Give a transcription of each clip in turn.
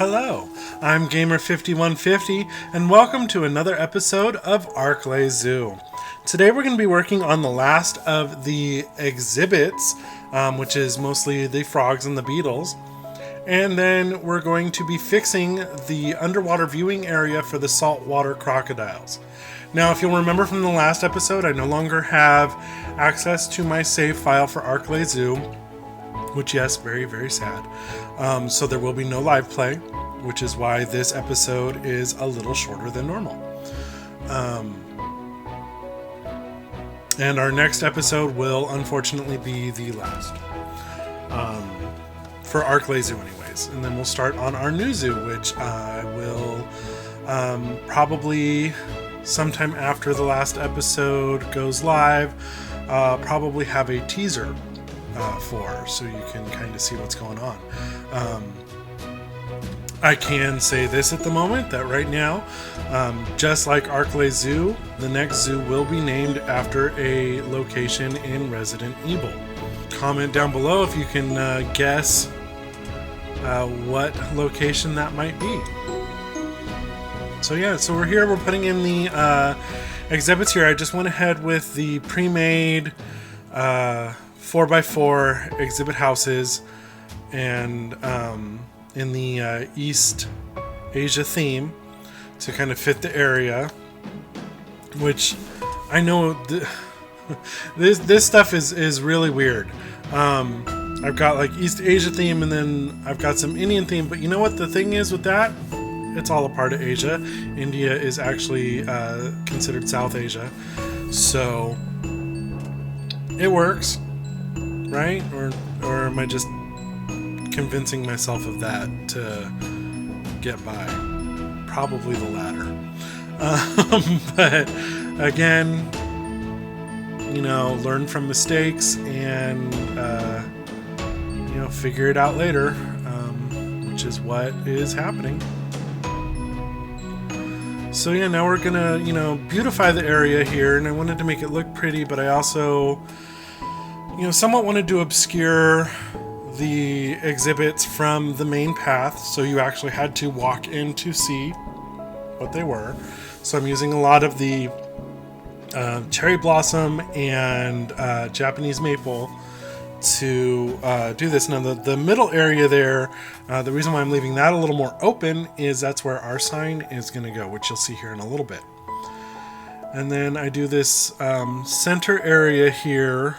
Hello, I'm Gamer5150, and welcome to another episode of Arklay Zoo. Today we're going to be working on the last of the exhibits, which is mostly the frogs and the beetles. And then we're going to be fixing the underwater viewing area for the saltwater crocodiles. Now, if you'll remember from the last episode, I no longer have access to my save file for Arklay Zoo, which, yes, very, very sad. So there will be no live play, which is why this episode is a little shorter than normal. And our next episode will unfortunately be the last. For Arklay Zoo anyways. And then we'll start on our new zoo, which I will probably sometime after the last episode goes live, probably have a teaser for, so you can kind of see what's going on. I can say this at the moment, that right now, just like Arklay Zoo, the next zoo will be named after a location in Resident Evil. Comment down below if you can guess what location that might be. So yeah, so we're here, we're putting in the exhibits here. I just went ahead with the pre-made 4x4 exhibit houses, and in the East Asia theme to kind of fit the area, which I know this stuff is really weird. I've got like East Asia theme, and then I've got some Indian theme, but you know what the thing is with that? It's all a part of Asia. India is actually considered South Asia, so it works, right? Or am I just convincing myself of that to get by? Probably the latter. But again, you know, learn from mistakes and you know, figure it out later, which is what is happening. So yeah, now we're gonna, you know, beautify the area here, and I wanted to make it look pretty, but I also, you know, somewhat wanted to obscure the exhibits from the main path, so you actually had to walk in to see what they were. So I'm using a lot of the cherry blossom and Japanese maple to do this. Now the middle area there, the reason why I'm leaving that a little more open is that's where our sign is going to go, which you'll see here in a little bit. And then I do this center area here,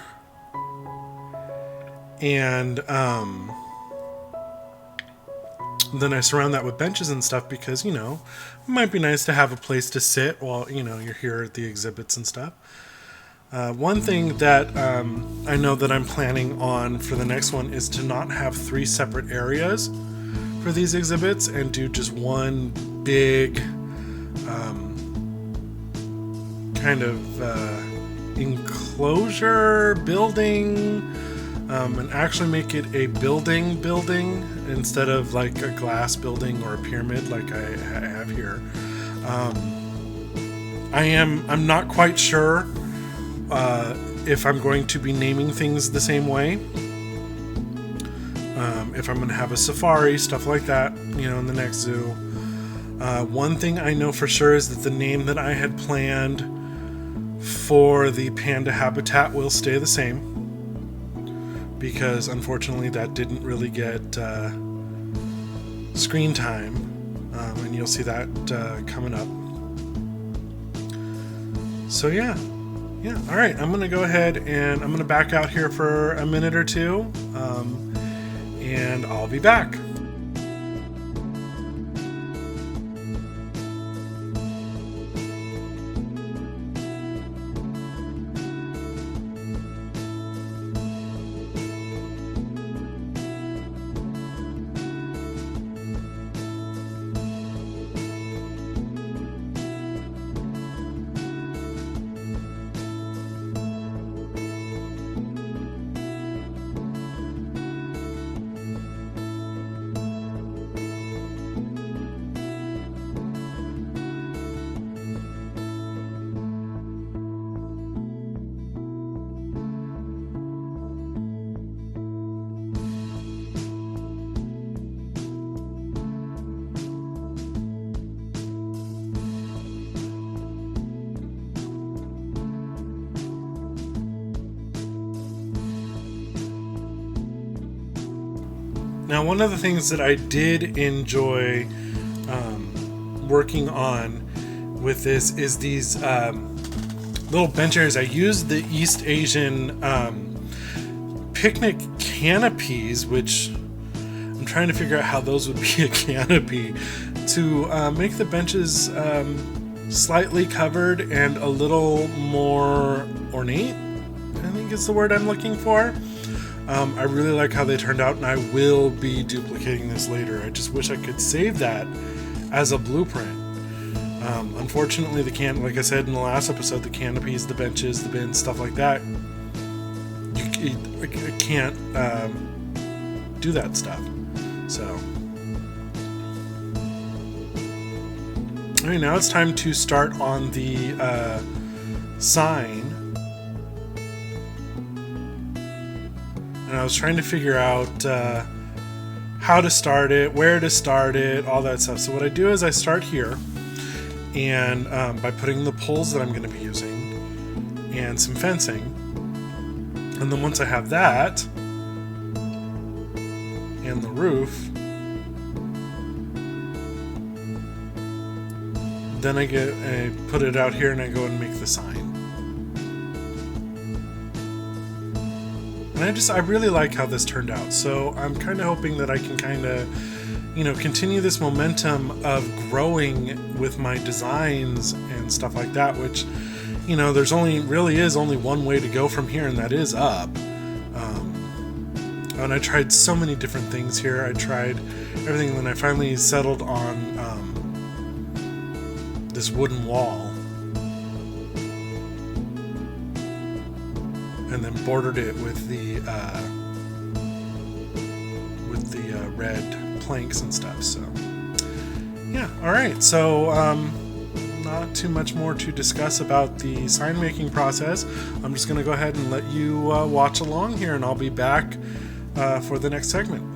and then I surround that with benches and stuff because, you know, it might be nice to have a place to sit while, you know, you're here at the exhibits and stuff. One thing that I know that I'm planning on for the next one is to not have 3 separate areas for these exhibits and do just one big kind of enclosure building, and actually make it a building instead of like a glass building or a pyramid like I have here. I'm not quite sure if I'm going to be naming things the same way, if I'm going to have a safari, stuff like that, you know, in the next zoo. One thing I know for sure is that the name that I had planned for the panda habitat will stay the same, because unfortunately that didn't really get screen time, and you'll see that coming up. So yeah, all right, I'm gonna go ahead and I'm gonna back out here for a minute or two, and I'll be back. Now, one of the things that I did enjoy working on with this is these little bench areas. I used the East Asian picnic canopies, which I'm trying to figure out how those would be a canopy, to make the benches slightly covered and a little more ornate, I think is the word I'm looking for. I really like how they turned out, and I will be duplicating this later. I just wish I could save that as a blueprint. Unfortunately, like I said in the last episode, the canopies, the benches, the bins, stuff like that, I can't do that stuff. So, all right, now it's time to start on the sign. And I was trying to figure out how to start it, where to start it, all that stuff. So what I do is I start here, and by putting the poles that I'm going to be using and some fencing. And then once I have that and the roof, then I put it out here and I go and make the sign. And I really like how this turned out. So I'm kind of hoping that I can kind of, continue this momentum of growing with my designs and stuff like that, which, there's really is only one way to go from here, and that is up. And I tried so many different things here. I tried everything, and then I finally settled on this wooden wall. And then bordered it with the red planks and stuff. So yeah, all right. So not too much more to discuss about the sign making process. I'm just going to go ahead and let you watch along here, and I'll be back for the next segment.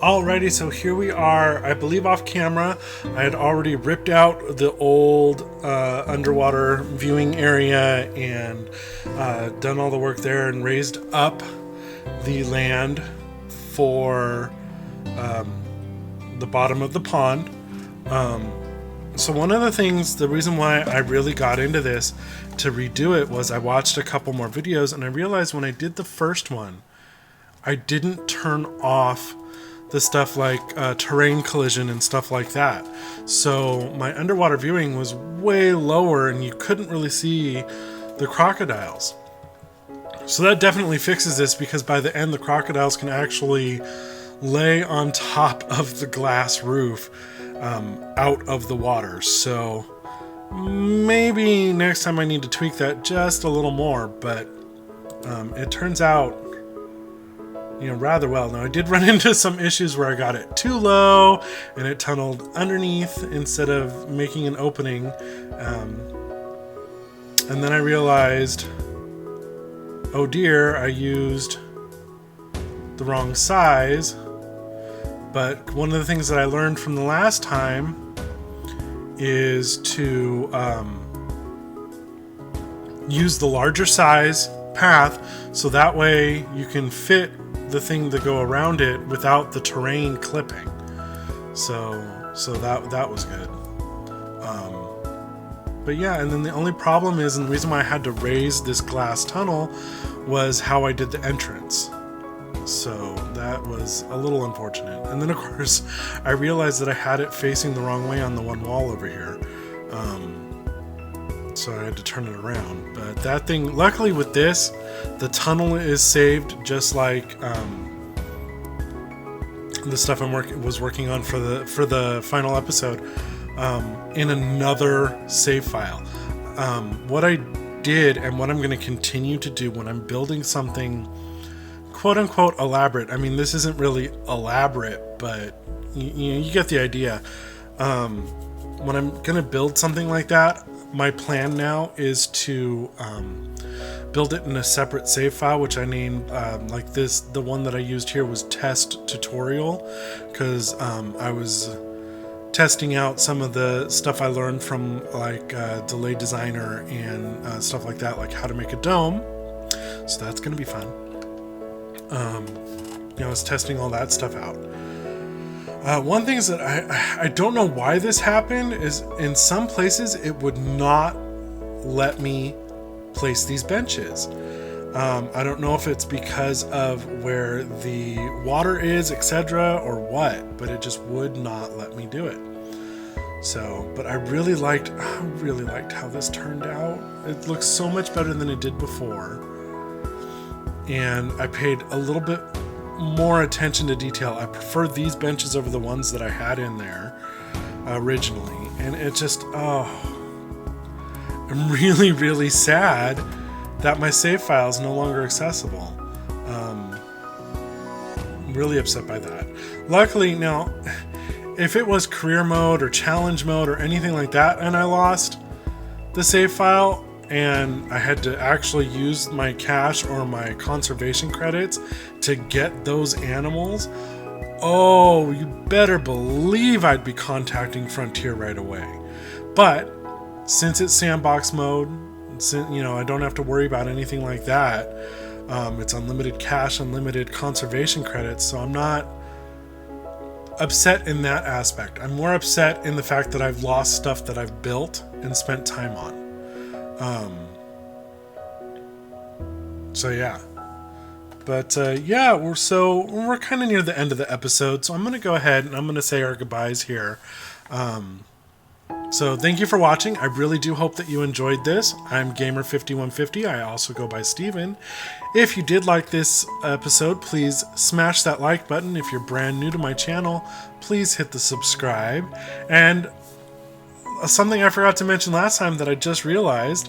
Alrighty, so here we are, I believe off camera. I had already ripped out the old underwater viewing area and done all the work there and raised up the land for the bottom of the pond. So one of the things, the reason why I really got into this to redo it was I watched a couple more videos and I realized when I did the first one, I didn't turn off the stuff like terrain collision and stuff like that. So my underwater viewing was way lower and you couldn't really see the crocodiles. So that definitely fixes this, because by the end the crocodiles can actually lay on top of the glass roof out of the water. So maybe next time I need to tweak that just a little more, but it turns out, you know, rather well. Now I did run into some issues where I got it too low and it tunneled underneath instead of making an opening, and then I realized, oh dear, I used the wrong size. But one of the things that I learned from the last time is to use the larger size path, so that way you can fit the thing to go around it without the terrain clipping. So that was good. But yeah, and then the only problem is, and the reason why I had to raise this glass tunnel was how I did the entrance. So that was a little unfortunate. And then of course I realized that I had it facing the wrong way on the one wall over here. So I had to turn it around. But that thing, luckily with this, the tunnel is saved just like the stuff I was working on for the final episode, in another save file. What I did and what I'm going to continue to do when I'm building something quote-unquote elaborate. I mean, this isn't really elaborate, but you get the idea. When I'm going to build something like that, my plan now is to build it in a separate save file, which I named like this. The one that I used here was test tutorial, because I was testing out some of the stuff I learned from like Delay Designer and stuff like that, like how to make a dome. So that's going to be fun. I was testing all that stuff out. One thing is that I don't know why this happened is in some places it would not let me place these benches. I don't know if it's because of where the water is, etc., or what, but it just would not let me do it. So, but I really liked how this turned out. It looks so much better than it did before. And I paid a little bit more attention to detail. I prefer these benches over the ones that I had in there originally. And it just, I'm really, really sad that my save file is no longer accessible. I'm really upset by that. Luckily, now, if it was career mode or challenge mode or anything like that, and I lost the save file, and I had to actually use my cash or my conservation credits to get those animals, oh, you better believe I'd be contacting Frontier right away. But since it's sandbox mode, I don't have to worry about anything like that. It's unlimited cash, unlimited conservation credits, so I'm not upset in that aspect. I'm more upset in the fact that I've lost stuff that I've built and spent time on. So yeah, but yeah, we're kind of near the end of the episode, so I'm going to go ahead and I'm going to say our goodbyes here. So thank you for watching. I really do hope that you enjoyed this. I'm Gamer5150. I also go by Steven. If you did like this episode, please smash that like button. If you're brand new to my channel, please hit the subscribe. And something I forgot to mention last time that I just realized,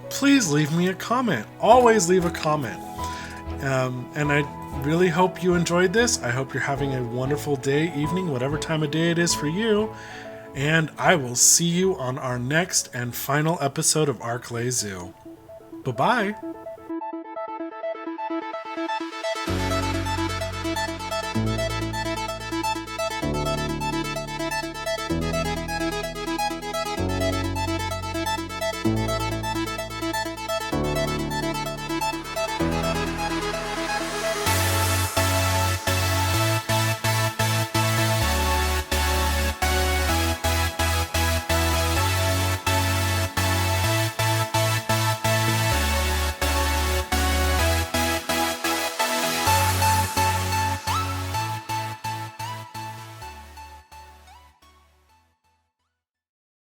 please leave me a comment. Always leave a comment. And I really hope you enjoyed this. I hope you're having a wonderful day, evening, whatever time of day it is for you. And I will see you on our next and final episode of Arklay Zoo. Bye-bye.